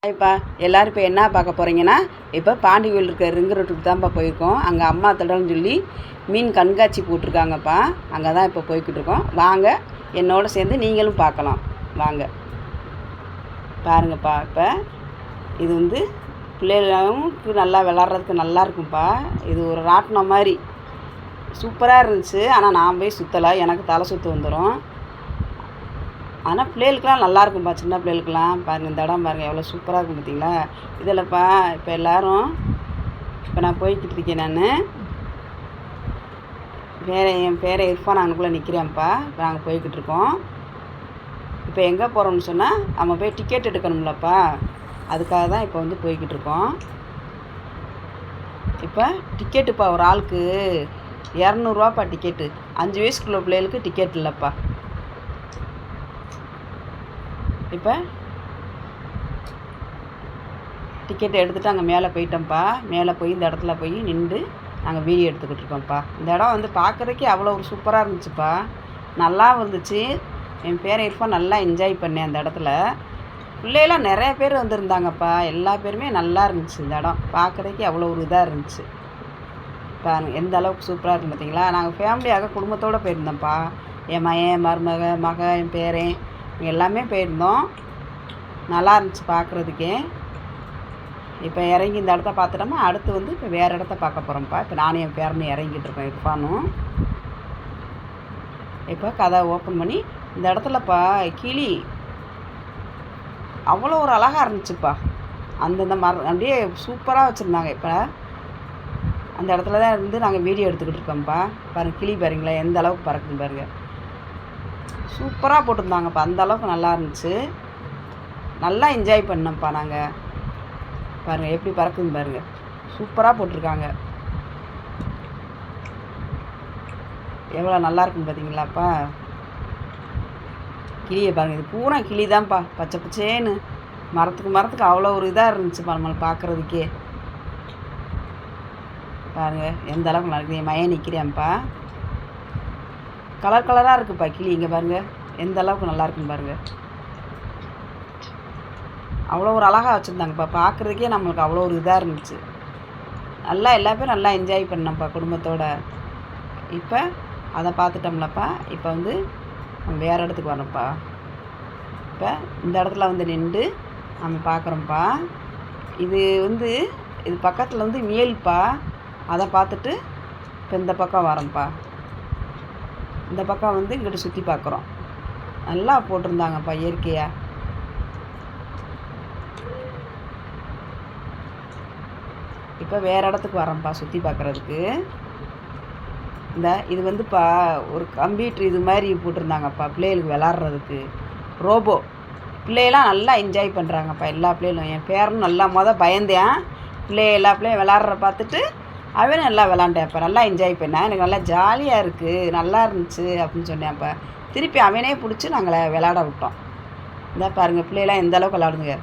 இப்போ எல்லோரும் இப்போ என்ன பார்க்க போகிறீங்கன்னா, இப்போ பாண்டி கோயில் இருக்க ரிங்கு ரோட்டுக்கு தான்ப்பா போயிருக்கோம். அங்கே அம்மா தடம்னு சொல்லி மீன் கண்காட்சி போட்டிருக்காங்கப்பா. அங்கே தான் இப்போ போய்கிட்டு இருக்கோம். வாங்க, என்னோட சேர்ந்து நீங்களும் பார்க்கலாம். வாங்க பாருங்கப்பா. இப்போ இது வந்து பிள்ளைகளுக்கு நல்லா விளாட்றதுக்கு நல்லா இருக்கும்ப்பா. இது ஒரு ராட்டினம் மாதிரி சூப்பராக இருந்துச்சு. ஆனால் நான் போய் சுற்றலை, எனக்கு தலை சுற்று வந்துடும். ஆனால் பிள்ளைகளுக்கெலாம் நல்லாயிருக்கும்ப்பா. சின்ன பிள்ளைகளுக்கெலாம் பாருங்கள், இந்த இடம் பாருங்கள் எவ்வளோ சூப்பராக இருக்கும் பார்த்தீங்களா. இதில்ப்பா இப்போ எல்லோரும் இப்போ நான் போய்கிட்டு இருக்கேன். என் பேரை இர்ஃபான் அங்கக்குள்ளே நிற்கிறேன்ப்பா. இப்போ நாங்கள் போய்கிட்டு இருக்கோம். இப்போ எங்கே போகிறோம்னு சொன்னால் நம்ம போய் டிக்கெட் எடுக்கணும்லப்பா. அதுக்காக தான் இப்போ வந்து போய்கிட்டு இருக்கோம். இப்போ டிக்கெட்டுப்பா ஒரு ஆளுக்கு 200ரூவாப்பா டிக்கெட்டு. 5 வயசுக்குள்ள பிள்ளைகளுக்கு டிக்கெட் இல்லைப்பா. இப்போ டிக்கெட் எடுத்துகிட்டு அங்கே மேலே போயிட்டோம்ப்பா. மேலே போய் இந்த இடத்துல போய் நின்று நாங்கள் வீடியோ எடுத்துக்கிட்டு இருக்கோம்ப்பா. இந்த இடம் வந்து பார்க்குறதுக்கே அவ்வளோ ஒரு சூப்பராக இருந்துச்சுப்பா. நல்லா இருந்துச்சு. என் பேரை இர்ஃபான் நல்லா என்ஜாய் பண்ணேன் அந்த இடத்துல. பிள்ளையெல்லாம் நிறைய பேர் வந்திருந்தாங்கப்பா. எல்லா பேருமே நல்லா இருந்துச்சு. இந்த இடம் பார்க்குறதுக்கே அவ்வளோ ஒரு இதாக இருந்துச்சு. பாருங்கள் எந்த அளவுக்கு சூப்பராக இருக்கும் பார்த்தீங்களா. நாங்கள் ஃபேமிலியாக குடும்பத்தோடு போயிருந்தோம்ப்பா. என் மகன், மருமக, என் பேரன் எல்லாமே போயிருந்தோம். நல்லா இருந்துச்சு பார்க்குறதுக்கே. இப்போ இறங்கி இந்த இடத்த பார்த்துட்டோமா, அடுத்து வந்து இப்போ வேறு இடத்த பார்க்க போகிறோம்ப்பா. இப்போ நானும் என் பேரனும் இறங்கிட்டு இருக்கோம். இர்ஃபானும் இப்போ கதை ஓப்பன் பண்ணி இந்த இடத்துலப்பா கிளி அவ்வளோ ஒரு அழகாக இருந்துச்சுப்பா. அந்தந்த அப்படியே சூப்பராக வச்சுருந்தாங்க. இப்போ அந்த இடத்துல தான் இருந்து நாங்கள் வீடியோ எடுத்துக்கிட்டு இருக்கோம்ப்பா. பாருங்கள் கிளி பாருங்களேன் எந்த அளவுக்கு பறக்குதுன்னு பாருங்கள். சூப்பராக போட்டிருந்தாங்கப்பா. அந்த அளவுக்கு நல்லா இருந்துச்சு. நல்லா என்ஜாய் பண்ணோம்ப்பா நாங்கள். பாருங்கள் எப்படி பறக்குதுன்னு பாருங்கள். சூப்பராக போட்டிருக்காங்க. எவ்வளோ நல்லா இருக்குன்னு பார்த்தீங்களாப்பா. கிளியை பாருங்கள். இது பூரா கிளி தான்ப்பா. பச்சை பச்சேன்னு மரத்துக்கு அவ்வளோ ஒரு இதாக இருந்துச்சுப்பா நம்மளை பார்க்குறதுக்கே. பாருங்கள் எந்த அளவுக்கு நல்லா இருக்குது. என் மயன் நிற்கிறேன்ப்பா. கலர் கலராக இருக்குதுப்பா கிளி. இங்கே பாருங்கள் எந்த அளவுக்கு நல்லா இருக்குன்னு பாருங்கள். அவ்வளோ ஒரு அழகாக வச்சுருந்தாங்கப்பா. பார்க்குறதுக்கே நம்மளுக்கு அவ்வளோ ஒரு இதாக இருந்துச்சு. நல்லா எல்லா பேரும் நல்லா என்ஜாய் பண்ணோம்ப்பா குடும்பத்தோடு. இப்போ அதை பார்த்துட்டோம்லப்பா. இப்போ வந்து வேறு இடத்துக்கு வரோம்ப்பா. இப்போ இந்த இடத்துல வந்து நின்று நம்ம பார்க்குறோம்ப்பா. இது வந்து இது பக்கத்தில் வந்து முயல்ப்பா. அதை பார்த்துட்டு இப்போ இந்த பக்கம் வரோம்ப்பா. இந்த பக்கம் வந்து இங்கிட்ட சுற்றி பார்க்குறோம். நல்லா போட்டிருந்தாங்கப்பா இயற்கையாக. இப்போ வேறு இடத்துக்கு வரோம்ப்பா சுற்றி பார்க்குறதுக்கு. இது வந்துப்பா ஒரு கம்ப்யூட்ரு இது மாதிரி போட்டிருந்தாங்கப்பா பிள்ளைகளுக்கு விளாட்றதுக்கு. ரோபோ பிள்ளையெல்லாம் நல்லா என்ஜாய் பண்ணுறாங்கப்பா. எல்லா பிள்ளைகளும் என் பேரனும் நல்லா பயந்தேன். எல்லா பிள்ளையும் விளாட்ற பார்த்துட்டு அவனும் நல்லா விளாண்டேன்ப்பா. நல்லா என்ஜாய் பண்ணேன். எனக்கு நல்லா ஜாலியாக இருக்குது, நல்லா இருந்துச்சு அப்படின்னு சொன்னேன்ப்பா. திருப்பி அவனே பிடிச்சி நாங்களை விளாட விட்டோம். இந்த பாருங்கள் பிள்ளையெல்லாம் எந்த அளவுக்கு விளாடுதுங்க.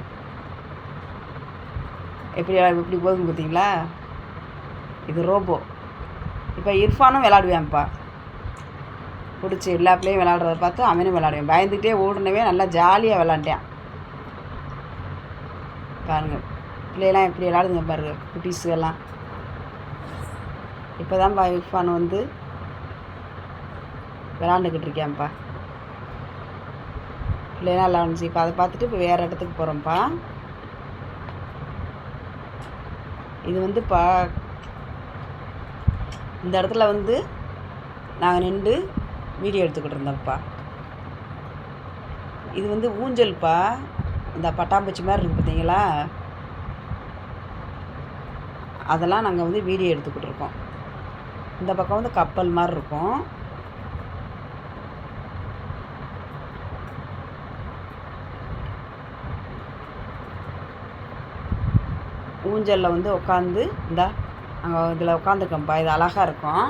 எப்படி போகுதுன்னு பார்த்தீங்களா. இது ரோபோ. இப்போ இர்ஃபானும் விளாடுவேன்ப்பா. பிடிச்சி எல்லா பிள்ளையும் விளாட்றத பார்த்து அவனும் விளாடுவேன். பயந்துக்கிட்டே ஓடுனவே நல்லா ஜாலியாக விளாண்டேன். பாருங்கள் பிள்ளையெல்லாம் எப்படி விளாடுதுங்க பாருங்கள் குட்டீஸு எல்லாம். இப்போ தான்ப்பா இர்ஃபான் வந்து விளாண்டுக்கிட்டு இருக்கேன்ப்பா. பிள்ளைலாம் நல்லா இருந்துச்சு. இப்போ அதை பார்த்துட்டு இப்போ வேறு இடத்துக்கு போகிறோம்ப்பா. இது வந்துப்பா இந்த இடத்துல வந்து நாங்கள் நின்று வீடியோ எடுத்துக்கிட்டு இருந்தோம்ப்பா. இது வந்து ஊஞ்சல்ப்பா. இந்த பட்டாம்பூச்சி மாதிரி இருக்குது பார்த்தீங்களா. அதெல்லாம் நாங்கள் வந்து வீடியோ எடுத்துக்கிட்டு இருக்கோம். இந்த பக்கம் வந்து கப்பல் மாதிரி இருக்கும். ஊஞ்சலில் வந்து உட்காந்து அங்கே இதில் உட்காந்துருக்கோம்ப்பா. இது அழகாக இருக்கும்.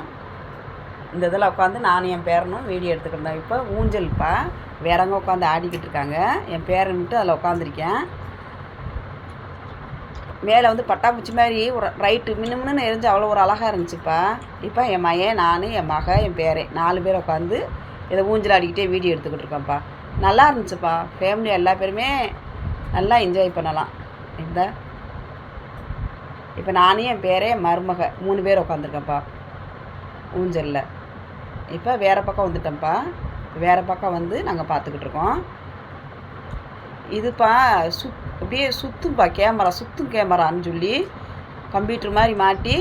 இந்த இதில் உட்காந்து நானும் என் பேரனும் வீடியோ எடுத்துக்கிட்டேன். இப்போ ஊஞ்சல்ப்பா வேறவங்க உட்காந்து ஆடிக்கிட்டு இருக்காங்க. என் பேரன்ட்டு அதில் உட்காந்துருக்கேன். மேலே வந்து பட்டாம்பூச்சி மாதிரி ஒரு ரைட்டு மின்னு எரிஞ்சு அவ்வளோ ஒரு அழகாக இருந்துச்சுப்பா. இப்போ என் மகன், நான், என் மகன், என் பேரன் 4 பேர் உட்காந்து இதை ஊஞ்சல் ஆடிக்கிட்டே வீடியோ எடுத்துக்கிட்டு இருக்கோம்ப்பா. நல்லா இருந்துச்சுப்பா. ஃபேமிலி எல்லா பேருமே நல்லா என்ஜாய் பண்ணலாம். இந்த இப்போ நானே என் பேரே மருமக 3 பேர் உட்காந்துருக்கேன்ப்பா ஊஞ்சலில். இப்போ வேறு பக்கம் வந்துட்டேன்ப்பா. வேறு பக்கம் வந்து நாங்கள் பார்த்துக்கிட்டு இருக்கோம். இதுப்பா அப்படியே சுற்றும்ப்பா கேமரா, சுற்றும் கேமரான்னு சொல்லி கம்ப்யூட்டர் மாதிரி மாட்டி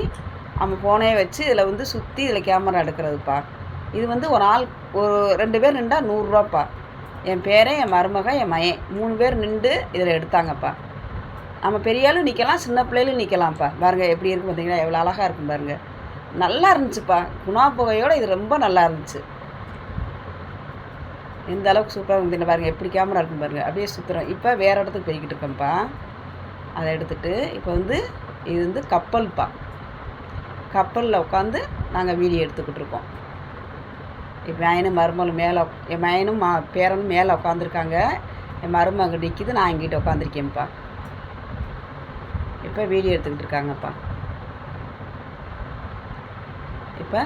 நம்ம ஃபோனே வச்சு இதில் வந்து சுற்றி இதில் கேமரா எடுக்கிறதுப்பா. இது வந்து ஒரு ஆள் ஒரு 2 பேர் நின்றா 100 ரூபாப்பா. என் பேரே, என் மருமக, என் மகன் 3 பேர் நின்று இதில் எடுத்தாங்கப்பா. நம்ம பெரியாலும் நிற்கலாம், சின்ன பிள்ளைகளும் நிற்கலாம்ப்பா. பாருங்கள் எப்படி இருக்குது பார்த்தீங்களா, எவ்வளோ அழகாக இருக்கும் பாருங்கள். நல்லா இருந்துச்சுப்பா. குணா புகையோடு இது ரொம்ப நல்லா இருந்துச்சு. எந்த அளவுக்கு சூப்பராக இருந்துச்சு பாருங்கள். எப்படி கேமரா இருக்கும் பாருங்கள். அப்படியே சுற்றுறோம். இப்போ வேறு இடத்துக்கு போய்கிட்டு இருக்கோம்ப்பா. அதை எடுத்துகிட்டு இப்போ வந்து இது வந்து கப்பல்ப்பா. கப்பலில் உட்காந்து நாங்கள் வீடியோ எடுத்துக்கிட்டு இருக்கோம். என் மயனும் மருமகளும் மேலே, என் மயனும் பேரனும் மேலே உட்காந்துருக்காங்க. என் மருமக நிற்கிது, நான் எங்கிட்ட உட்காந்துருக்கேன்ப்பா. இப்போ வீடியோ எடுத்துக்கிட்டு இருக்காங்கப்பா. இப்போ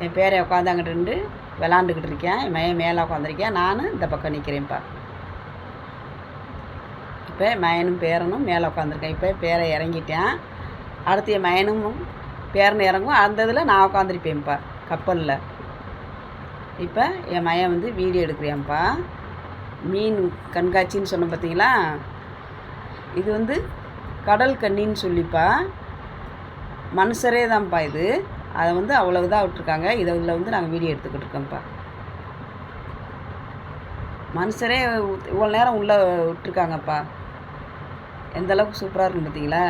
என் பேரை உட்காந்து அங்கிட்டு நின்று விளாண்டுக்கிட்டு இருக்கேன். என் மயன் மேலே உட்காந்துருக்கேன், நான் இந்த பக்கம் நிற்கிறேன்ப்பா. இப்போ மயனும் பேரனும் மேலே உட்காந்துருக்கேன். இப்போ பேரை இறங்கிட்டேன். அடுத்து என் மயனும் பேரன் இறங்கும். அந்த இதில் நான் உட்காந்துருப்பேன்ப்பா கப்பலில். இப்போ என் மயன் வந்து வீடியோ எடுக்கிறேன்ப்பா. மீன் கண்காட்சின்னு சொன்னோம் பார்த்தீங்களா, இது வந்து கடல் கன்னின்னு சொல்லிப்பா. மனுஷரே தான்ப்பா இது. அதை வந்து அவ்வளோ இதாக விட்டுருக்காங்க. இதில் வந்து நாங்கள் வீடியோ எடுத்துக்கிட்டு இருக்கோம்ப்பா. மனுஷரே இவ்வளோ நேரம் உள்ளே விட்டுருக்காங்கப்பா. எந்த அளவுக்கு சூப்பராக இருக்கும் பார்த்தீங்களா.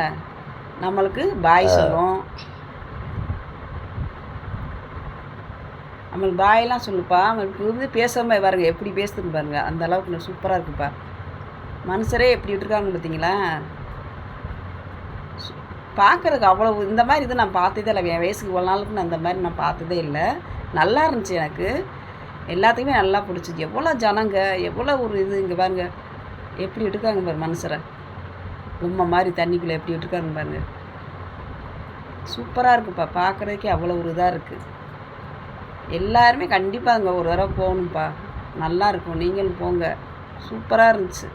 நம்மளுக்கு பாய் சொல்லும், நம்மளுக்கு பாயெல்லாம் சொல்லுப்பா. நம்மளுக்கு வந்து பேசாமல் பாருங்கள் எப்படி பேசுதுன்னு பாருங்கள். அந்த அளவுக்கு சூப்பராக இருக்குப்பா. மனுஷரே எப்படி விட்டுருக்காங்கன்னு பார்த்தீங்களா. பார்க்குறதுக்கு அவ்வளோ இந்த மாதிரி இது நான் பார்த்ததே இல்லை. என் வயசுக்கு இவ்வளோ நாளுக்கு நான் அந்த மாதிரி நான் பார்த்ததே இல்லை. நல்லா இருந்துச்சு எனக்கு. எல்லாத்துக்குமே நல்லா பிடிச்சிச்சு. எவ்வளோ ஜனங்க, எவ்வளோ ஒரு இது. இங்கே பாருங்க எப்படி விட்டுருக்காங்க பாரு மனுஷரை. பொம்மை மாதிரி தண்ணிக்குள்ளே எப்படி விட்டுருக்காங்க பாருங்க. சூப்பராக இருக்குப்பா. பார்க்குறதுக்கே அவ்வளோ ஒரு இதாக இருக்குது. எல்லாருமே கண்டிப்பாக அங்கே ஒரு தடவை போகணும்ப்பா. நல்லா இருக்கும். நீங்களும் போங்க. சூப்பராக இருந்துச்சு.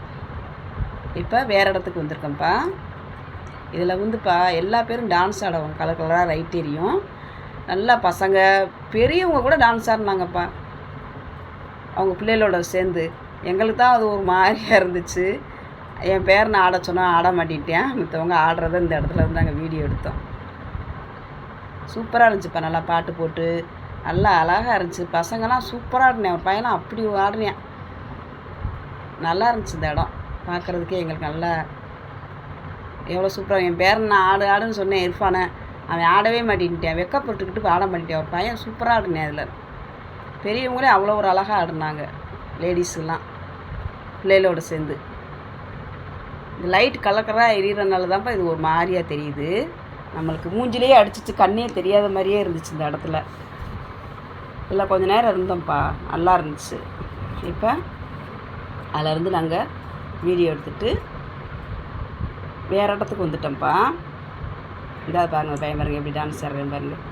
இப்போ வேறு இடத்துக்கு வந்திருக்கேன்ப்பா. இதில் வந்துப்பா எல்லா பேரும் டான்ஸ் ஆடுவாங்க. கலர் கலராக லைட் எரியும். நல்லா பசங்க பெரியவங்க கூட டான்ஸ் ஆடினாங்கப்பா அவங்க பிள்ளைகளோட சேர்ந்து. எங்களுக்கு தான் அது ஒரு மாதிரியாக இருந்துச்சு. என் பேரனை ஆட சொன்னால் ஆட மாட்டிட்டேன். மற்றவங்க ஆடுறத இந்த இடத்துல இருந்து நாங்கள் வீடியோ எடுத்தோம். சூப்பராக இருந்துச்சுப்பா. நல்லா பாட்டு போட்டு நல்லா அழகாக இருந்துச்சு. பசங்கள்லாம் சூப்பராக ஆடினேன். ஒரு பையனாக அப்படி ஆடினேன். நல்லா இருந்துச்சு இந்த இடம் பார்க்குறதுக்கே. எங்களுக்கு நல்லா எவ்வளோ சூப்பராக. என் பேரன் நான் ஆடுன்னு சொன்னேன் இர்ஃபானை. அவன் ஆடவே மாட்டேன்ட்டேன். வெக்கப்பட்டுக்கிட்டு ஆட மாட்டேன். ஒரு பையன் சூப்பராக ஆடினேன். அதில் பெரியவங்களே அவ்வளோ ஒரு அழகாக ஆடினாங்க. லேடிஸுலாம் பிள்ளைகளோடு சேர்ந்து. இந்த லைட் கலர் கலராக எரியறதுனால தான்ப்பா இது ஒரு மாதிரியாக தெரியுது. நம்மளுக்கு மூஞ்சிலேயே அடிச்சிச்சு. கண்ணே தெரியாத மாதிரியே இருந்துச்சு இந்த இடத்துல. இல்லை கொஞ்சம் நேரம் இருந்தோம்ப்பா. நல்லா இருந்துச்சு. இப்போ அதிலேருந்து நாங்கள் வீடியோ எடுத்துகிட்டு வேறு இடத்துக்கு வந்துட்டோம்ப்பா. இதாக பாருங்கள் பையன் பாருங்கள் எப்படி டான்ஸ் ஆடுறேன் பாருங்கள்.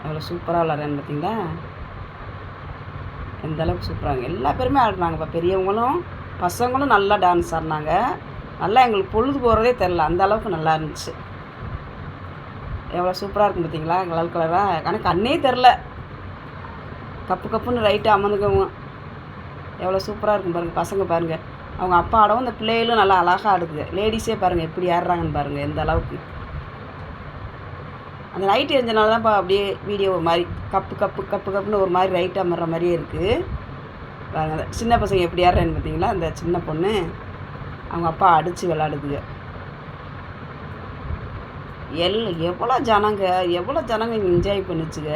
எவ்வளோ சூப்பராக விளாட்றேன்னு பார்த்தீங்களா. எந்த அளவுக்கு சூப்பராக எல்லா பேருமே ஆடுறாங்கப்பா. பெரியவங்களும் பசங்களும் நல்லா டான்ஸ் ஆடினாங்க. நல்லா எங்களுக்கு பொழுது போகிறதே தெரில. அந்த அளவுக்கு நல்லா இருந்துச்சு. எவ்வளோ சூப்பராக இருக்கும் பார்த்தீங்களா. கலர் கலராக. ஆனால் கண்ணே தெரில. கப்பு கப்புன்னு ரைட்டாக அமர்ந்துக்கவங்க. எவ்வளோ சூப்பராக இருக்கும் பாருங்கள். பசங்க பாருங்கள் அவங்க அப்பா ஆடவும் இந்த பிள்ளைகளும் நல்லா அழகாக ஆடுதுங்க. லேடிஸே பாருங்கள் எப்படி ஆடுறாங்கன்னு பாருங்கள். எந்த அளவுக்கு அந்த லைட் எரிஞ்சனால தான்ப்பா அப்படியே வீடியோ ஒரு மாதிரி கப்பு கப்பு கப்பு கப்புன்னு ஒரு மாதிரி ரைட்டாக அமர்ற மாதிரியே இருக்குது பாருங்கள். சின்ன பசங்க எப்படி ஆடுறேன்னு பார்த்தீங்களா. இந்த சின்ன பொண்ணு அவங்க அப்பா அடித்து விளாடுதுங்க. எவ்வளோ ஜனங்க என்ஜாய் பண்ணிச்சுங்க.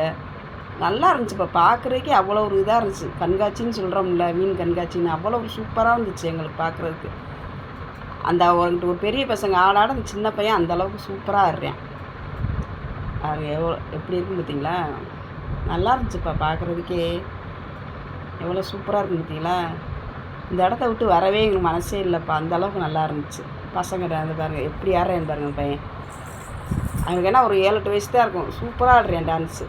நல்லா இருந்துச்சுப்பா. பார்க்குறதுக்கே அவ்வளோ ஒரு இதாக இருந்துச்சு. கண்காட்சின்னு சொல்கிறோம்ல, மீன் கண்காட்சின்னு அவ்வளோ ஒரு சூப்பராக இருந்துச்சு எங்களுக்கு பார்க்குறதுக்கு. அந்த ஒரு பெரிய பசங்க ஆடாட அந்த சின்ன பையன் அந்தளவுக்கு சூப்பராக ஆடுறேன். அது எப்படி இருக்குன்னு பார்த்தீங்களா. நல்லா இருந்துச்சுப்பா பார்க்குறதுக்கே. எவ்வளோ சூப்பராக இருக்குன்னு பார்த்தீங்களா. இந்த இடத்த விட்டு வரவே எங்களுக்கு மனசே இல்லைப்பா. அந்தளவுக்கு நல்லா இருந்துச்சு. பசங்க அந்த பாருங்கள் எப்படி ஆடுறேன்னு பாருங்கள் பையன். அவனுக்கு என்ன ஒரு 7-8 வயசு தான் இருக்கும். சூப்பராக ஆடுறேன் டான்ஸு.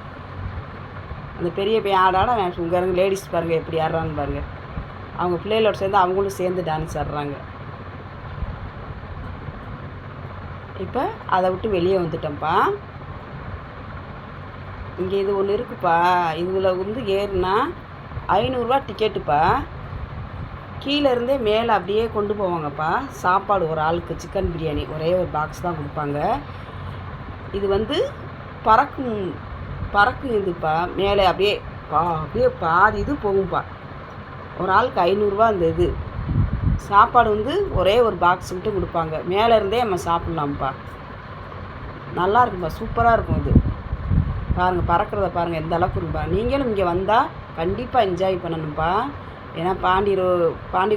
அந்த பெரிய பையன் ஆடாட இங்கே இருங்க லேடிஸ் பாருங்கள் எப்படி ஆடுறான்னு பாருங்கள். அவங்க பிள்ளைகளோட சேர்ந்து அவங்களும் சேர்ந்து டான்ஸ் ஆடுறாங்க. இப்போ அதை விட்டு வெளியே வந்துட்டோம்ப்பா. இங்கே இது ஒன்று இருக்குப்பா. இதில் வந்து ஏறுனா 500 டிக்கெட்டுப்பா. கீழே இருந்தே மேலே அப்படியே கொண்டு போவாங்கப்பா. சாப்பாடு ஒரு ஆளுக்கு சிக்கன் பிரியாணி ஒரே ஒரு பாக்ஸ் தான் கொடுப்பாங்க. இது வந்து பறக்கும் இதுப்பா. மேலே அப்படியே அப்படியே பாதி இது போகும்ப்பா. ஒரு ஆளுக்கு 500 அந்த இது. சாப்பாடு வந்து ஒரே ஒரு பாக்ஸ் மட்டும் கொடுப்பாங்க. மேலே இருந்தே நம்ம சாப்பிட்லாம்ப்பா. நல்லா இருக்கும்ப்பா, சூப்பராக இருக்கும் இது. பாருங்கள், பறக்கிறத பாருங்கள் எந்த அளவுக்கு இருக்குப்பா. நீங்களும் இங்கே வந்தால் கண்டிப்பாக என்ஜாய் பண்ணணும்ப்பா. ஏன்னா பாண்டி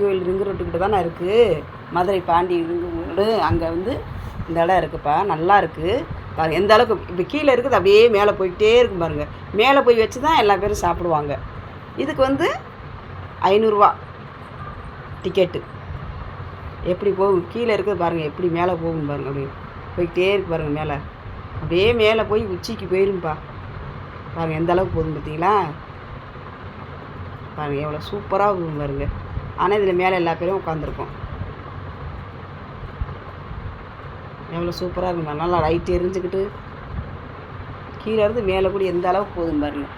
கோயில் ரிங்கு ரோட்டுக்கிட்ட தானே இருக்குது. மதுரை பாண்டி ரிங்கு ரோடு அங்கே வந்து இந்த இடம் இருக்குதுப்பா. நல்லா இருக்குது பாருங்கள் எந்த அளவுக்கு. இப்போ கீழே இருக்குது அப்படியே மேலே போய்கிட்டே இருக்கும் பாருங்கள். மேலே போய் வச்சு தான் எல்லா பேரும் சாப்பிடுவாங்க. இதுக்கு வந்து 500 டிக்கெட்டு. எப்படி போகும், கீழே இருக்குது பாருங்கள் எப்படி மேலே போகும் பாருங்கள். அப்படியே போய்கிட்டே இருக்கு பாருங்கள். மேலே அப்படியே மேலே போய் உச்சிக்கு போயிரும்பா. பாருங்கள் எந்த அளவுக்கு போதும் பார்த்தீங்களா. பாருங்கள் எவ்வளோ சூப்பராக இருக்கும் பாருங்கள். ஆனால் இதில் மேலே எல்லா பேரும் உட்காந்துருக்கோம். எவ்வளோ சூப்பராக இருக்கும். நல்லா லைட் எரிஞ்சுக்கிட்டு கீழே இருந்து மேலே கூட எந்த அளவுக்கு போதும் பாருங்கள்.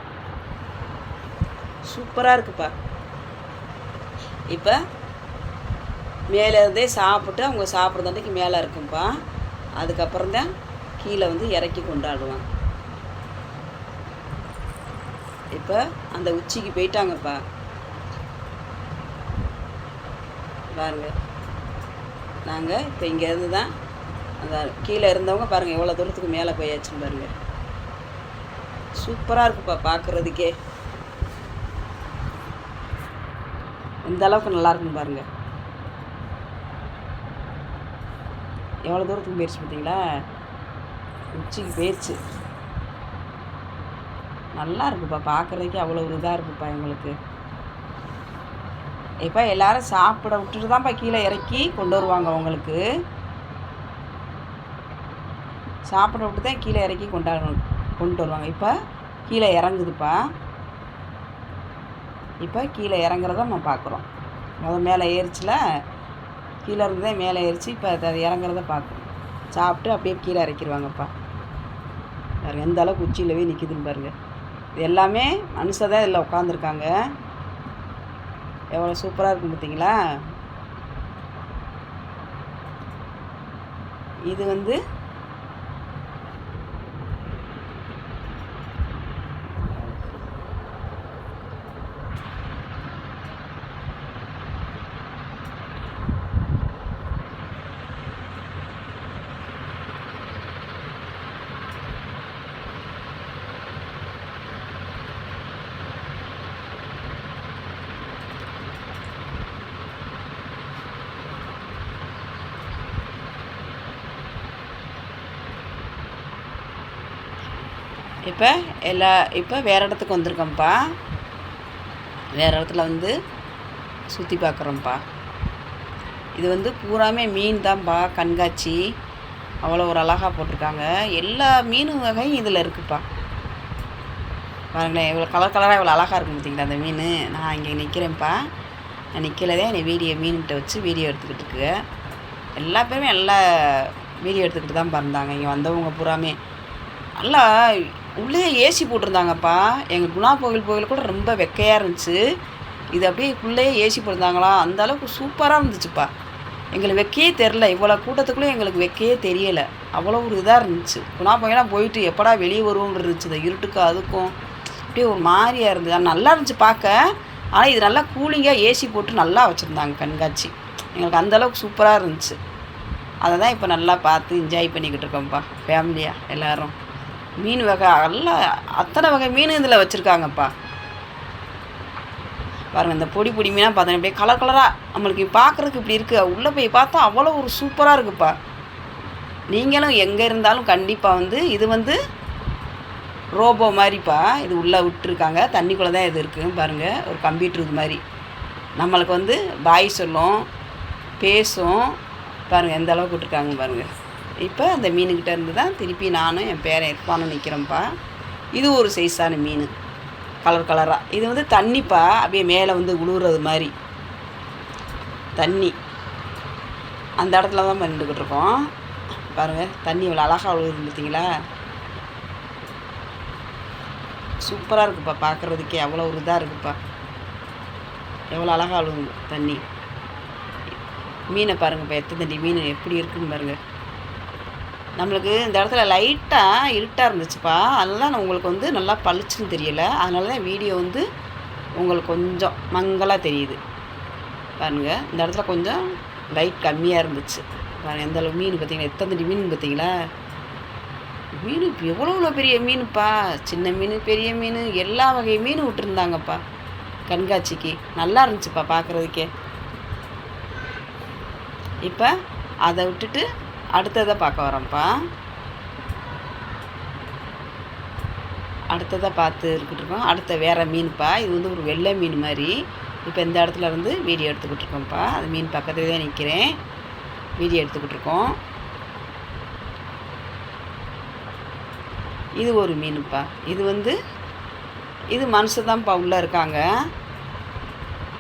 சூப்பராக இருக்குப்பா. இப்போ மேலே இருந்தே சாப்பிட்டு அவங்க சாப்பிட்றதாண்டிக்கு மேலே இருக்கும்ப்பா. அதுக்கப்புறம் தான் கீழே வந்து இறக்கி கொண்டாடுவாங்க. இப்போ அந்த உச்சிக்கு போயிட்டாங்கப்பா. பாருங்கள், நாங்கள் இப்போ இங்கேருந்து தான் அந்த கீழே இருந்தவங்க பாருங்கள் எவ்வளோ தூரத்துக்கு மேலே போயாச்சுன்னு பாருங்கள். சூப்பராக இருக்குப்பா பார்க்குறதுக்கே. எந்த அளவுக்கு நல்லாயிருக்குன்னு பாருங்கள். எவ்வளோ தூரத்துக்கு போயிடுச்சு பார்த்தீங்களா. உச்சிக்கு போயிடுச்சு. நல்லா இருக்குப்பா பார்க்குறதுக்கே. அவ்வளோ ஒரு இதாக இருக்குப்பா எங்களுக்கு. இப்போ எல்லோரும் சாப்பிட விட்டுட்டு தான்ப்பா கீழே இறக்கி கொண்டு வருவாங்க. அவங்களுக்கு சாப்பிட விட்டு தான் கீழே இறக்கி கொண்டு வருவாங்க. இப்போ கீழே இறங்குதுப்பா. இப்போ கீழே இறங்குறத நம்ம பார்க்குறோம். மேலே ஏறிச்சில, கீழே இருந்ததே மேலே ஏறிச்சு. இப்போ அது இறங்குறத பார்க்குறோம். சாப்பிட்டு அப்படியே கீழே இறக்கிடுவாங்கப்பா. பாருங்கள் எந்த அளவுக்கு உச்சியிலவே நிற்கிதுன்னு பாருங்கள். இது எல்லாமே மனுஷன் தான் இதில் உட்காந்துருக்காங்க. எவ்வளோ சூப்பராக இருக்கும் பார்த்தீங்களா. இது வந்து இப்போ வேறு இடத்துக்கு வந்திருக்கோம்ப்பா. வேறு இடத்துல வந்து சுற்றி பார்க்குறோம்ப்பா. இது வந்து பூராமே மீன் தான்ப்பா கண்காட்சி. அவ்வளோ ஒரு அழகாக போட்டிருக்காங்க. எல்லா மீன் வகையும் இதில் இருக்குதுப்பா. பாருங்களேன் இவ்வளோ கலராக இவ்வளோ அழகாக இருக்கும் பார்த்தீங்களா அந்த மீன். நான் இங்கே நிற்கிறேன்ப்பா. நான் நிற்கலதே என்னை மீன்கிட்ட வச்சு வீடியோ எடுத்துக்கிட்டு இருக்கு. எல்லா பேருமே நல்லா வீடியோ எடுத்துக்கிட்டு தான் இருந்தாங்க. இங்கே வந்தவங்க பூராமே நல்லா உள்ளே ஏசி போட்டிருந்தாங்கப்பா. எங்கள் குணா கோயில் கூட ரொம்ப வெக்கையாக இருந்துச்சு. இது அப்படியே உள்ளேயே ஏசி போட்டிருந்தாங்களா. அந்த அளவுக்கு சூப்பராக இருந்துச்சுப்பா. எங்களுக்கு வெக்கையே தெரில. இவ்வளோ கூட்டத்துக்குள்ளே எங்களுக்கு வெக்கையே தெரியலை. அவ்வளோ ஒரு இதாக இருந்துச்சு. குணா கோயிலாம் போயிட்டு எப்படா வெளியே வருவோன்னு இருந்துச்சு. இந்த இருட்டுக்கு அதுக்கும் அப்படியே ஒரு மாதிரியாக இருந்தது. ஆனால் நல்லா இருந்துச்சு பார்க்க. ஆனால் இது நல்லா கூலிங்காக ஏசி போட்டு நல்லா வச்சுருந்தாங்க கண்காட்சி. எங்களுக்கு அந்தளவுக்கு சூப்பராக இருந்துச்சு. அதை தான் இப்போ நல்லா பார்த்து என்ஜாய் பண்ணிக்கிட்டு இருக்கோம்ப்பா ஃபேமிலியாக எல்லோரும். மீன் வகை எல்லாம் அத்தனை வகை மீன் இதில் வச்சுருக்காங்கப்பா. பாருங்கள் இந்த பொடி மீனாக பார்த்தோம். அப்படியே கலராக நம்மளுக்கு பார்க்குறதுக்கு இப்படி இருக்குது. உள்ளே போய் பார்த்தா அவ்வளோ ஒரு சூப்பராக இருக்குப்பா. நீங்களும் எங்கே இருந்தாலும் கண்டிப்பாக வந்து இது வந்து ரோபோ மாதிரிப்பா. இது உள்ளே விட்டுருக்காங்க. தண்ணிக்குள்ளே தான் இது இருக்குது பாருங்கள். ஒரு கம்ப்யூட்டர் இது மாதிரி நம்மளுக்கு வந்து பாய் சொல்லும், பேசும். பாருங்கள் எந்த அளவுக்கு விட்டுருக்காங்க பாருங்கள். இப்போ அந்த மீனுக்கிட்ட இருந்து தான் திருப்பி நானும் என் பேரன் இருப்பானும் நிற்கிறேன்ப்பா. இது ஒரு சைஸான மீன் கலராக. இது வந்து தண்ணிப்பா. அப்படியே மேலே வந்து உழுவுறது மாதிரி தண்ணி. அந்த இடத்துல தான் நின்றுக்கிட்டு இருக்கோம். பாருங்கள் தண்ணி இவ்வளோ அழகாக விழுகுது பார்த்தீங்களா? சூப்பராக இருக்குப்பா, பார்க்குறதுக்கே அவ்வளோ ஒரு இதாக இருக்குப்பா. எவ்வளோ அழகாக விழுகுது தண்ணி. மீனை பாருங்கப்பா, எத்தனை தண்ணி மீன் எப்படி இருக்குன்னு பாருங்கள். நம்மளுக்கு இந்த இடத்துல லைட்டாக இருட்டாக இருந்துச்சுப்பா, அதெல்லாம் நான் உங்களுக்கு வந்து நல்லா பளிச்சுன்னு தெரியலை. அதனால தான் வீடியோ வந்து உங்களுக்கு கொஞ்சம் மங்கலாக தெரியுது பாருங்கள். இந்த இடத்துல கொஞ்சம் லைட் கம்மியாக இருந்துச்சு பாருங்கள். எந்த அளவு மீன் பார்த்தீங்களா, எத்தனை மீன் பார்த்தீங்களா? மீன் எவ்வளோ பெரிய மீனுப்பா, சின்ன மீன் பெரிய மீன் எல்லா வகை மீனும் விட்டுருந்தாங்கப்பா கண்காட்சிக்கு. நல்லா இருந்துச்சுப்பா பார்க்குறதுக்கே. இப்போ அதை விட்டுட்டு அடுத்ததை பார்க்க வரோம்ப்பா. அடுத்ததை பார்த்து இருக்கிட்டு இருக்கோம். அடுத்த வேறு மீன்ப்பா, இது வந்து ஒரு வெள்ளை மீன் மாதிரி. இப்போ இந்த இடத்துல வந்து வீடியோ எடுத்துக்கிட்டு இருக்கோம்ப்பா. அது மீன் பக்கத்துலேயே தான் நிற்கிறேன், வீடியோ எடுத்துக்கிட்டு இருக்கோம். இது ஒரு மீனுப்பா. இது வந்து இது மனுஷன் தான்ப்பா உள்ளே இருக்காங்க.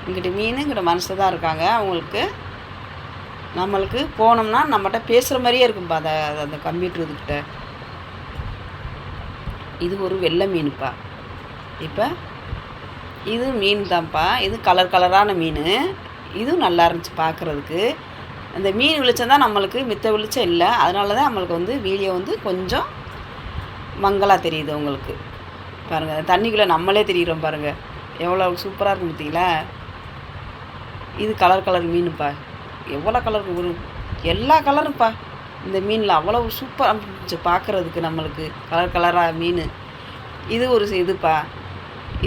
இங்கிட்ட மீன், இங்கிட்ட மனுஷன் தான் இருக்காங்க. அவங்களுக்கு நம்மளுக்கு போனோம்னா நம்மகிட்ட பேசுகிற மாதிரியே இருக்கும்ப்பா அந்த கம்ப்யூட்டர் இதுக்கிட்ட. இது ஒரு வெள்ளை மீனுப்பா. இப்போ இது மீன் தான்ப்பா. இது கலர் கலரான மீன். இதுவும் நல்லா இருந்துச்சு பார்க்குறதுக்கு. அந்த மீன் வெளிச்சம் தான் நம்மளுக்கு, மித்த வெளிச்சம் இல்லை. அதனால தான் நம்மளுக்கு வந்து வீடியோ வந்து கொஞ்சம் மங்கலாக தெரியுது உங்களுக்கு பாருங்கள். தண்ணிக்குள்ளே நம்மளே தெரிகிறோம் பாருங்கள், எவ்வளோ சூப்பராக இருக்கும் பார்த்தீங்களா? இது கலர் கலர் மீனுப்பா. எவ்வளோ கலர், ஒரு எல்லா கலரும்ப்பா இந்த மீனில். அவ்வளோ சூப்பராக இருந்துச்சு பார்க்குறதுக்கு நம்மளுக்கு, கலர் கலராக மீன். இது ஒரு இதுப்பா.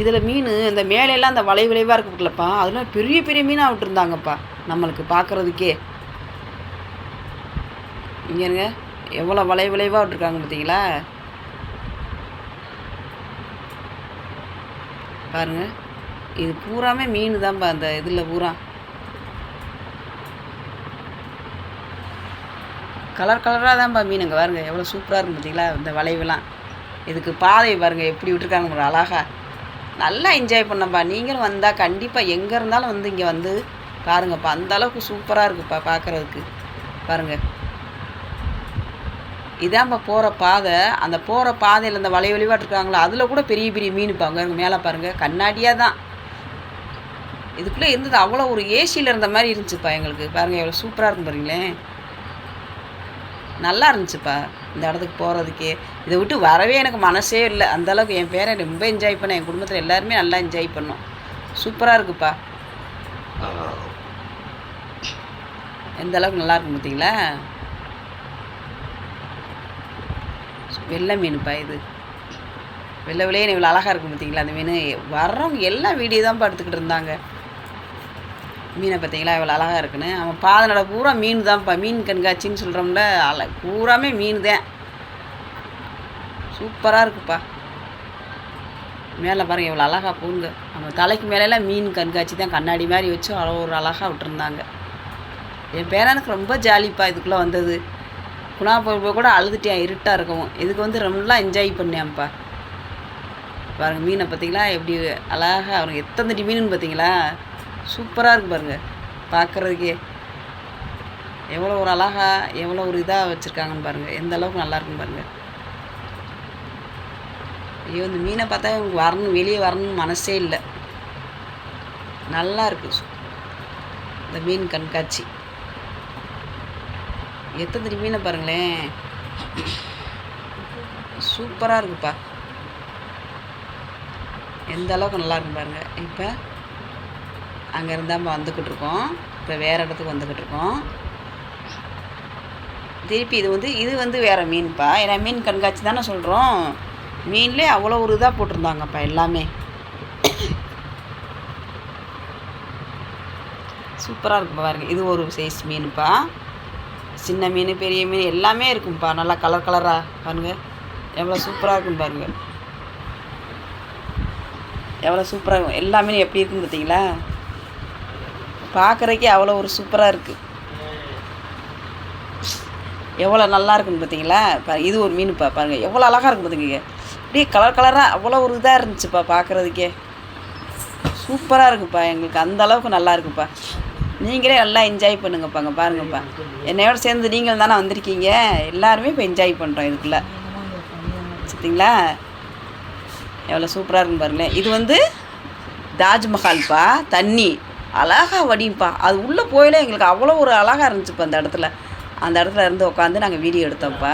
இதில் மீன் இந்த மேலையெல்லாம் அந்த விளைவாக இருக்குல்லப்பா, அதெல்லாம் பெரிய பெரிய மீனாக விட்டுருந்தாங்கப்பா நம்மளுக்கு பார்க்குறதுக்கே. இங்கேங்க எவ்வளோ விளைவாக விட்டுருக்காங்க பார்த்தீங்களா? பாருங்கள், இது பூராமே மீன் தான்ப்பா. அந்த இதில் பூரா கலர் கலராக தான்ப்பா மீனுங்க. பாருங்கள் எவ்வளோ சூப்பராக இருக்கும் பார்த்தீங்களா இந்த வளைவுலாம். இதுக்கு பாதை பாருங்கள் எப்படி விட்டுருக்காங்க ஒரு அழகாக. நல்லா என்ஜாய் பண்ணப்பா. நீங்களும் வந்தால் கண்டிப்பாக எங்கே இருந்தாலும் வந்து இங்கே வந்து பாருங்கப்பா. அந்தளவுக்கு சூப்பராக இருக்குப்பா பார்க்குறதுக்கு. பாருங்கள், இதான்ப்பா போகிற பாதை. அந்த போகிற பாதையில் இந்த வளைவாக இருக்காங்களா, அதில் கூட பெரிய பெரிய மீனுப்பா. அங்கே மேலே பாருங்கள், கண்ணாடியாக தான் இதுக்குள்ளே இருந்தது. அவ்வளோ ஒரு ஏசியில் இருந்த மாதிரி இருந்துச்சுப்பா எங்களுக்கு. பாருங்கள் எவ்வளோ சூப்பராக இருக்கும் பாருங்களேன். நல்லா இருந்துச்சுப்பா இந்த இடத்துக்கு போகிறதுக்கே. இதை விட்டு வரவே எனக்கு மனசே இல்லை. அந்தளவுக்கு என் பேரை ரொம்ப என்ஜாய் பண்ணேன். என் குடும்பத்தில் எல்லாருமே நல்லா என்ஜாய் பண்ணோம். சூப்பராக இருக்குப்பா. எந்த அளவுக்கு நல்லா இருக்கும் பார்த்தீங்களா? வெள்ளை மீனுப்பா. இது வெள்ளை விலையே இவ்வளோ அழகாக இருக்கும் பார்த்தீங்களா அந்த மீன். வர்றவங்க எல்லாம் வீடியோ தான் எடுத்துக்கிட்டு இருந்தாங்க. மீனை பார்த்தீங்களா இவ்வளோ அழகாக இருக்குன்னு. அவன் பாதனோட பூரா மீன் தான்ப்பா. மீன் கண்காட்சின்னு சொல்கிறோம்ல, பூராமே மீன் தான். சூப்பராக இருக்குப்பா. மேலே பாருங்கள் எவ்வளோ அழகாக பூங்க. நம்ம தலைக்கு மேலெல்லாம் மீன் கண்காட்சி தான், கண்ணாடி மாதிரி வச்சு அவ்வளோ ஒரு அழகாக விட்டுருந்தாங்க. என் பேரனுக்கு ரொம்ப ஜாலிப்பா இதுக்குள்ளே வந்தது. குணா போய் கூட அழுதுட்டேன் இருட்டாக இருக்கவும். இதுக்கு வந்து ரொம்ப என்ஜாய் பண்ணேன்ப்பா. பாருங்கள் மீனை பார்த்தீங்களா எப்படி அழகாக. அவனுக்கு எத்தனை மீனுன்னு பார்த்தீங்களா? சூப்பராக இருக்குது பாருங்கள் பார்க்குறதுக்கே. எவ்வளோ ஒரு அழகாக, எவ்வளோ ஒரு இதாக வச்சுருக்காங்கன்னு பாருங்கள். எந்த அளவுக்கு நல்லாயிருக்குன்னு பாருங்கள். ஐயோ, இந்த மீனை பார்த்தா எனக்கு வரணும், வெளியே வரணும்னு மனசே இல்லை. நல்லா இருக்குது இந்த மீன் கண்காட்சி. எத்தனை மீனை பாருங்களேன், சூப்பராக இருக்குப்பா. எந்த அளவுக்கு நல்லா இருக்கும் பாருங்கள். இப்போ அங்கே இருந்தால் வந்துக்கிட்டு இருக்கோம். இப்போ வேறு இடத்துக்கு வந்துக்கிட்டு இருக்கோம். திருப்பி இது வந்து வேறு மீன்ப்பா. ஏன்னா மீன் கண்காட்சி தானே சொல்கிறோம். மீன்லேயே அவ்வளோ ஒரு இதாக போட்டிருந்தாங்கப்பா எல்லாமே. சூப்பராக இருக்குப்பா பாருங்கள். இது ஒரு சைஸ் மீனுப்பா. சின்ன மீன் பெரிய மீன் எல்லாமே இருக்கும்ப்பா. நல்லா கலர் கலராக பாருங்கள் எவ்வளோ சூப்பராக இருக்கும் பாருங்கள். எவ்வளோ சூப்பராக இருக்கும். எல்லா மீனும் எப்படி இருக்குன்னு பார்த்தீங்களா? பார்க்குறக்கே அவ்வளோ ஒரு சூப்பராக இருக்குது. எவ்வளோ நல்லா இருக்குன்னு பார்த்தீங்களா? இது ஒரு மீனுப்பா பாருங்கள் எவ்வளோ அழகாக இருக்கும் பார்த்துக்கிங்க. அப்படியே கலர் கலராக அவ்வளோ ஒரு இதாக இருந்துச்சுப்பா பார்க்குறதுக்கே. சூப்பராக இருக்குப்பா. எங்களுக்கு அந்த அளவுக்கு நல்லா இருக்குப்பா. நீங்களே நல்லா என்ஜாய் பண்ணுங்கப்பாங்க. பாருங்கப்பா, என்னையோட சேர்ந்து நீங்கள் தானே வந்திருக்கீங்க. எல்லாருமே இப்போ என்ஜாய் பண்ணுறோம் இதுக்குள்ளே. சரிங்களா? எவ்வளோ சூப்பராக இருக்குன்னு பாருங்களேன். இது வந்து தாஜ்மஹால்ப்பா. தண்ணி அழகாக வடியும்ப்பா. அது உள்ளே போயில எங்களுக்கு அவ்வளோ ஒரு அழகாக இருந்துச்சுப்பா. அந்த இடத்துல இருந்து உட்காந்து நாங்கள் வீடியோ எடுத்தோம்ப்பா.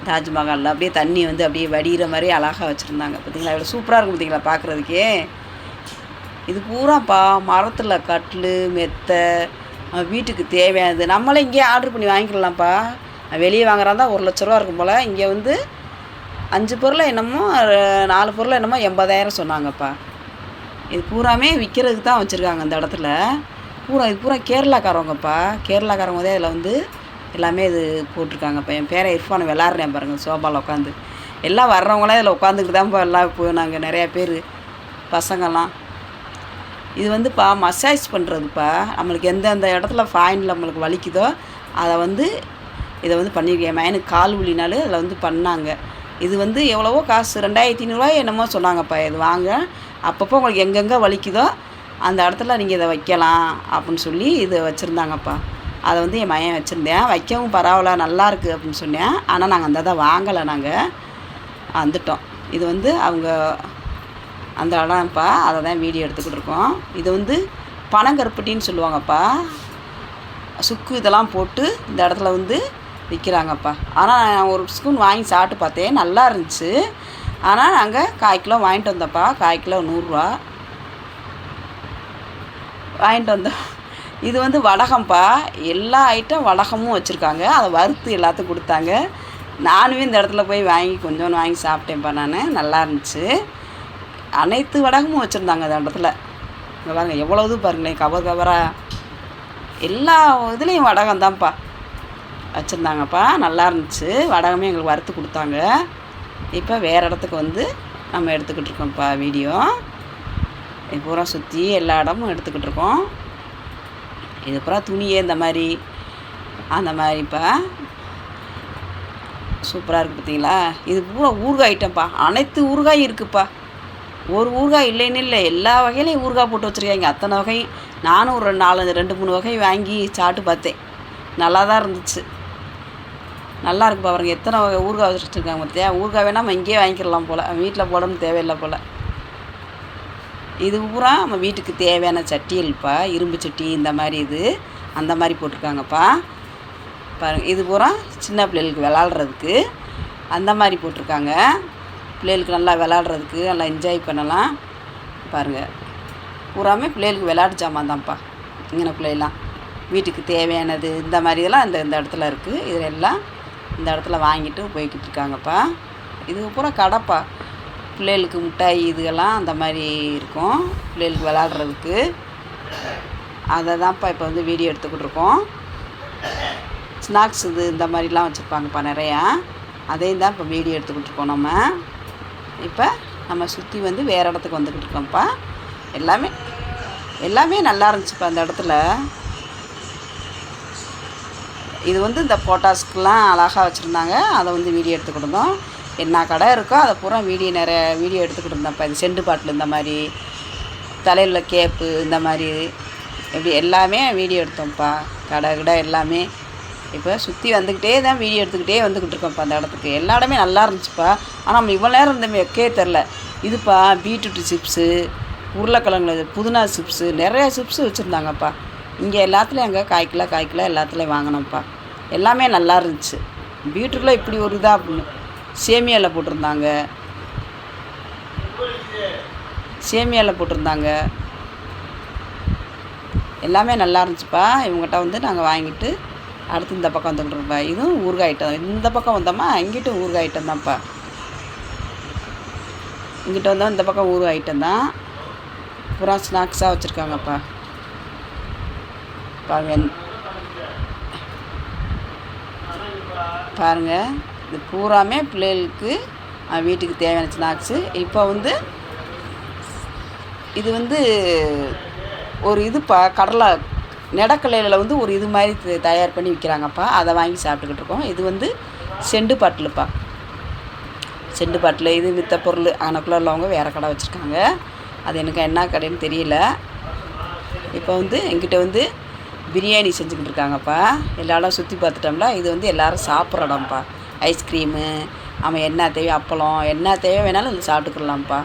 தாஜ்மஹாலில் அப்படியே தண்ணி வந்து அப்படியே வடிகிற மாதிரி அழகாக வச்சுருந்தாங்க. பார்த்தீங்களா? எவ்வளோ சூப்பராக இருக்கும் பார்த்தீங்களா பார்க்குறதுக்கே. இது பூராப்பா மரத்தில் கட்டில் மெத்தை வீட்டுக்கு தேவையானது நம்மளே இங்கேயே ஆர்டர் பண்ணி வாங்கிக்கலாம்ப்பா. வெளியே வாங்குறாந்தா 1,00,000 இருக்கும் போல். இங்கே வந்து 5 பொருளை என்னமோ 4 பொருளை என்னமோ 80,000 சொன்னாங்கப்பா. இது பூராமே விற்கிறதுக்கு தான் வச்சுருக்காங்க அந்த இடத்துல. இது பூரா கேரளாக்காரவங்கப்பா. கேரளாக்காரவங்க தான் இதில் வந்து எல்லாமே இது போட்டிருக்காங்கப்பா. என் பேரை இர்ஃபான் விளாட்றேன் பாருங்கள் சோபாவில் உட்காந்து. எல்லாம் வர்றவங்களாம் இதில் உட்காந்துக்கிட்டு தான்ப்பா எல்லாம் போனாங்க நிறையா பேர் பசங்கள்லாம். இது வந்துப்பா மசாஜ் பண்ணுறதுப்பா. நம்மளுக்கு எந்தெந்த இடத்துல பாயிண்டில் நம்மளுக்கு வலிக்குதோ அதை வந்து இதை வந்து பண்ணியிருக்கேன். என் மயனுக்கு கால் வலினாலும் அதில் வந்து பண்ணாங்க. இது வந்து எவ்வளவோ காசு 2,500 என்னமோ சொன்னாங்கப்பா. இது வாங்க அப்பப்போ உங்களுக்கு எங்கெங்கே வலிக்குதோ அந்த இடத்துல நீங்கள் இதை வைக்கலாம் அப்படின்னு சொல்லி இது வச்சுருந்தாங்கப்பா. அதை வந்து என் மயன் வச்சுருந்தேன். வைக்கவும் பரவாயில்ல நல்லா இருக்குது அப்படின்னு சொன்னேன். ஆனால் நாங்கள் அந்த இதை வாங்கலை. நாங்கள் வந்துட்டோம். இது வந்து அவங்க அந்த இடம்ப்பா. அதை தான் வீடியோ எடுத்துக்கிட்டு இருக்கோம். இது வந்து பனங்கருப்பட்டின்னு சொல்லுவாங்கப்பா. சுக்கு இதெல்லாம் போட்டு இந்த இடத்துல வந்து விற்கிறாங்கப்பா. ஆனால் நான் ஒரு ஸ்பூன் வாங்கி சாப்பிட்டு பார்த்தேன், நல்லா இருந்துச்சு. ஆனால் நாங்கள் 1/4 கிலோ வாங்கிட்டு வந்தோம்ப்பா. 1/4 கிலோ 100 ரூபா வாங்கிட்டு வந்தோம். இது வந்து வடகம்ப்பா. எல்லா ஐட்டம் வடகமும் வச்சுருக்காங்க. அதை வறுத்து எல்லாத்துக்கும் கொடுத்தாங்க. நானுமே இந்த இடத்துல போய் வாங்கி கொஞ்சோன்னு வாங்கி சாப்பிட்டேன்ப்பா. நான் நல்லா இருந்துச்சு. அனைத்து வடகமும் வச்சுருந்தாங்க அந்த இடத்துல. இங்கே பாருங்கள் எவ்வளோ இது பாருங்களேன், கவராக எல்லா இதுலேயும் வடகம் தான்ப்பா வச்சுருந்தாங்கப்பா. நல்லா இருந்துச்சு. வடகமே எங்களுக்கு வறுத்து கொடுத்தாங்க. இப்போ வேறு இடத்துக்கு வந்து நம்ம எடுத்துக்கிட்டு இருக்கோம்ப்பா வீடியோ. இது பூரா சுற்றி எல்லா இடமும் எடுத்துக்கிட்டு இருக்கோம். இது பூரா துணியே இந்த மாதிரி அந்த மாதிரிப்பா சூப்பராக இருக்குது பார்த்தீங்களா? இது பூரா ஊறுகாய் ஐட்டம்ப்பா. அனைத்து ஊறுகாயும் இருக்குதுப்பா. ஒரு ஊறுகாய் இல்லைன்னு இல்லை, எல்லா வகையிலையும் ஊறுகாய் போட்டு வச்சுருக்காங்க. அத்தனை வகையும் நானும் ஒரு 2-3 வகை வாங்கி சாப்பிட்டு பார்த்தேன். நல்லா தான் இருந்துச்சு. நல்லா இருக்குப்பா. பாருங்க எத்தனை வகை ஊறுகாய் வச்சுருக்காங்க பார்த்தியா? ஊறுகாய் வேணால் நம்ம இங்கேயே வாங்கிக்கலாம் போல், வீட்டில் போடணும் தேவையில்லை போல். இது பூரா நம்ம வீட்டுக்கு தேவையான சட்டியல்ப்பா. இரும்பு சட்டி இந்த மாதிரி இது அந்த மாதிரி போட்டிருக்காங்கப்பா. பாருங்கள் இது பூரா சின்ன பிள்ளைகளுக்கு விளாட்றதுக்கு அந்த மாதிரி போட்டிருக்காங்க. பிள்ளைகளுக்கு நல்லா விளாட்றதுக்கு நல்லா என்ஜாய் பண்ணலாம். பாருங்கள் பூராமே பிள்ளைகளுக்கு விளையாட்டு ஜாமான் தான்ப்பா. இங்கே பிள்ளைலாம் வீட்டுக்கு தேவையானது இந்த மாதிரி இதெல்லாம் இந்த இடத்துல இருக்குது. இதில் எல்லாம் இந்த இடத்துல வாங்கிட்டு போய்கிட்டு இருக்காங்கப்பா. இது பூரா கடைப்பா. பிள்ளைகளுக்கு மிட்டாய் இதுகெல்லாம் அந்த மாதிரி இருக்கும் பிள்ளைகளுக்கு விளாட்றதுக்கு. அதை தான்ப்பா இப்போ வந்து வீடியோ எடுத்துக்கிட்டு இருக்கோம். ஸ்நாக்ஸ் இது இந்த மாதிரிலாம் வச்சுருப்பாங்கப்பா நிறையா. அதையும் தான் இப்போ வீடியோ எடுத்துக்கிட்டு இருக்கோம் நம்ம. இப்போ நம்ம சுற்றி வந்து வேறு இடத்துக்கு வந்துக்கிட்டு இருக்கோம்ப்பா. எல்லாமே நல்லா இருந்துச்சுப்பா அந்த இடத்துல. இது வந்து இந்த போட்டாஸ்க்கெலாம் அழகாக வச்சுருந்தாங்க. அதை வந்து வீடியோ எடுத்துக்கிட்டு இருந்தோம். என்ன கடை இருக்கோ அதை பூரா நிறைய வீடியோ எடுத்துக்கிட்டு இருந்தோம்ப்பா. இது செண்டு பாட்டில் இந்த மாதிரி தலையில் கேப்பு இந்த மாதிரி இப்படி எல்லாமே வீடியோ எடுத்தோம்ப்பா. கடை எல்லாமே இப்போ சுற்றி வந்துக்கிட்டே தான் வீடியோ எடுத்துக்கிட்டே வந்துக்கிட்டு இருக்கோம்ப்பா அந்த இடத்துக்கு. எல்லா இடமே நல்லா இருந்துச்சுப்பா. ஆனால் நம்ம இவ்வளோ நேரம் இந்த வைக்கவே தெரில. இதுப்பா பீட்ரூட் சிப்ஸு, உருளைக்கிழங்கு புதினா சிப்ஸு, நிறையா சிப்ஸு வச்சுருந்தாங்கப்பா. இங்கே எல்லாத்துலேயும் அங்கே 1/4 கிலோ எல்லாத்துலேயும் வாங்கினோம்ப்பா. எல்லாமே நல்லா இருந்துச்சு. பீட்ரூட்டில் இப்படி ஒரு இதாக அப்படின்னு சேமியாவில் போட்டிருந்தாங்க. எல்லாமே நல்லா இருந்துச்சுப்பா. இவங்ககிட்ட வந்து நாங்கள் வாங்கிட்டு அடுத்து இந்த பக்கம் வந்துக்கிட்டு இருப்பா. இதுவும் ஊறுகாய் ஐட்டம். இந்த பக்கம் வந்தோமா இங்கிட்டும் ஊறுகாய் ஐட்டம் தான்ப்பா. இங்கிட்ட வந்தோம் இந்த பக்கம் ஊறுகாய் ஐட்டம் தான். பூரா ஸ்நாக்ஸாக வச்சுருக்காங்கப்பா. பாருங்கள் இது பூராமே பிள்ளைகளுக்கு வீட்டுக்கு தேவையான ஸ்நாக்ஸு. இப்போ வந்து இது வந்து ஒரு இதுப்பா கடலை நெடக்கல்லையில் வந்து ஒரு இது மாதிரி தயார் பண்ணி விற்கிறாங்கப்பா. அதை வாங்கி சாப்பிட்டுக்கிட்டு இருக்கோம். இது வந்து செண்டு பாட்டிலுப்பா. செண்டு பாட்டில் இது விற்ற பொருள் அங்கனக்குள்ளே உள்ளவங்க வேறு கடை வச்சுருக்காங்க. அது எனக்கு என்ன கடைன்னு தெரியல. இப்போ வந்து எங்கிட்ட வந்து பிரியாணி செஞ்சுக்கிட்டு இருக்காங்கப்பா. எல்லா இடம் சுற்றி பார்த்துட்டோம்ல. இது வந்து எல்லோரும் சாப்பிட்ற இடம்ப்பா. ஐஸ்கிரீமு, அவன் என்ன தேவையோ அப்பளம், என்ன தேவை வேணாலும் இது சாப்பிட்டுக்கலாம்ப்பா.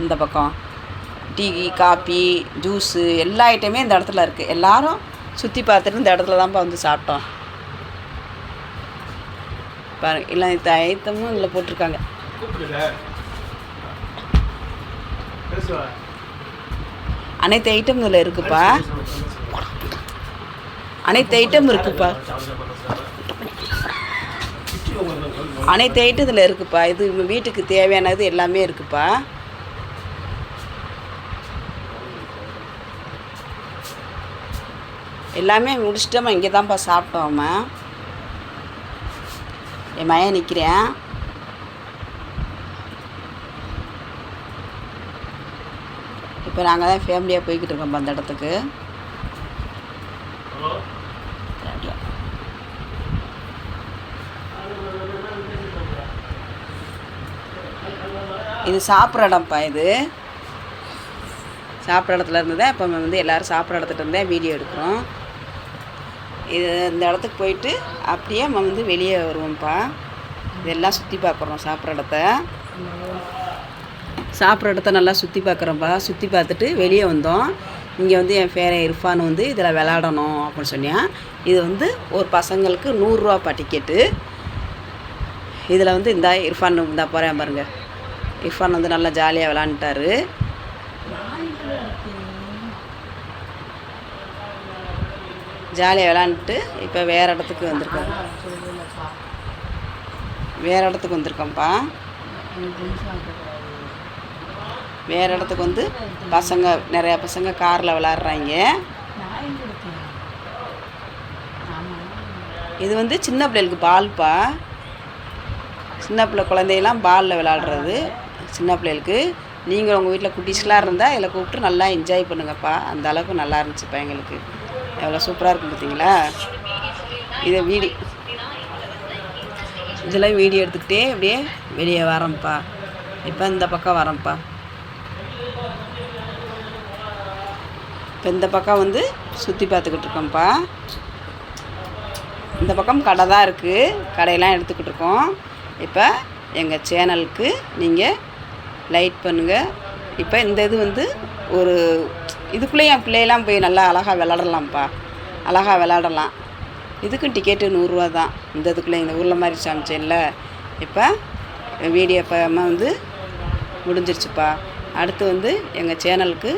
இந்த பக்கம் டீ, காப்பி, ஜூஸு எல்லா ஐட்டமே இந்த இடத்துல இருக்குது. எல்லோரும் சுற்றி பார்த்துட்டு இந்த இடத்துல தான்ப்பா வந்து சாப்பிட்டோம். பாருங்க, எல்லா ஐட்டமும் இதில் போட்டிருக்காங்க. அனைத்து ஐட்டம் இதில் இருக்குப்பா. அனைத்து ஐட்டம் இருக்குப்பா. அனைத்து ஐட்டம் இதில் இருக்குப்பா. இது வீட்டுக்கு தேவையானது எல்லாமே இருக்குப்பா. எல்லாமே முடிச்சிட்டோமா. இங்கே தான்ப்பா சாப்பிட்டோம்மா. என் மையன் நிற்கிறேன். இப்போ நாங்கள் தான் ஃபேமிலியாக போய்கிட்டு இருக்கோம்ப்பா அந்த இடத்துக்கு. இது சாப்பிட்ற இடம்ப்பா. இது சாப்பிட்ற இடத்துல இருந்து தான் இப்போ வந்து எல்லோரும் சாப்பிட்ற இடத்துல இருந்தே வீடியோ எடுக்கிறோம். இது இந்த இடத்துக்கு போயிட்டு அப்படியே நம்ம வந்து வெளியே வருவோம்ப்பா. இதெல்லாம் சுற்றி பார்க்குறோம். சாப்பிட்ற இடத்த நல்லா சுற்றி பார்க்குறோம்ப்பா. சுற்றி பார்த்துட்டு வெளியே வந்தோம். இங்கே வந்து என் பேரன் இர்ஃபான் வந்து இதில் விளாடணும் அப்படின்னு சொன்னேன். இது வந்து ஒரு பசங்களுக்கு 100 ரூபாப்பா டிக்கெட்டு. இதில் வந்து இந்த இர்ஃபான் இந்த போகிறேன் பாருங்கள். இர்ஃபான் வந்து நல்லா ஜாலியாக விளாண்டுட்டாரு. ஜாலியாக விளாண்டுட்டு இப்போ வேறு இடத்துக்கு வந்திருக்கோம். வந்திருக்கோம்ப்பா. வேறு இடத்துக்கு வந்து பசங்க நிறையா பசங்க காரில் விளாட்றாங்க. இது வந்து சின்ன பிள்ளைகளுக்கு பால்ப்பா. சின்ன பிள்ளை குழந்தையெல்லாம் பாலில் விளாட்றது சின்ன பிள்ளைகளுக்கு. நீங்கள் உங்கள் வீட்டில் குட்டீஸ்லாம் இருந்தால் இதில் கூப்பிட்டு நல்லா என்ஜாய் பண்ணுங்கப்பா. அந்த அளவுக்கு நல்லா இருந்துச்சுப்பா எங்களுக்கு. எவ்வளோ சூப்பராக இருக்கும் பார்த்தீங்களா. இதை இதெல்லாம் வீடியோ எடுத்துக்கிட்டே அப்படியே வெளியே வரோம்ப்பா. இப்போ இந்த பக்கம் வரோம்ப்பா. இப்போ இந்த பக்கம் வந்து சுற்றி பார்த்துக்கிட்டு இருக்கோம்ப்பா. இந்த பக்கம் கடை தான் இருக்குது. கடையெல்லாம் எடுத்துக்கிட்டு இருக்கோம். இப்போ எங்கள் சேனலுக்கு நீங்கள் லைக் பண்ணுங்கள். இப்போ இந்த இது வந்து ஒரு இதுக்குள்ளேயும் என் பிள்ளையெல்லாம் போய் நல்லா அழகாக விளாடலாம்ப்பா. அழகாக விளாடலாம். இதுக்கும் டிக்கெட்டு 100 ரூபா தான். இந்த இதுக்குள்ளே இந்த ஊரில் மாதிரி சாமிச்சேன்ல. இப்போ வீடியோ வந்து முடிஞ்சிருச்சுப்பா. அடுத்து வந்து எங்கள் சேனலுக்கு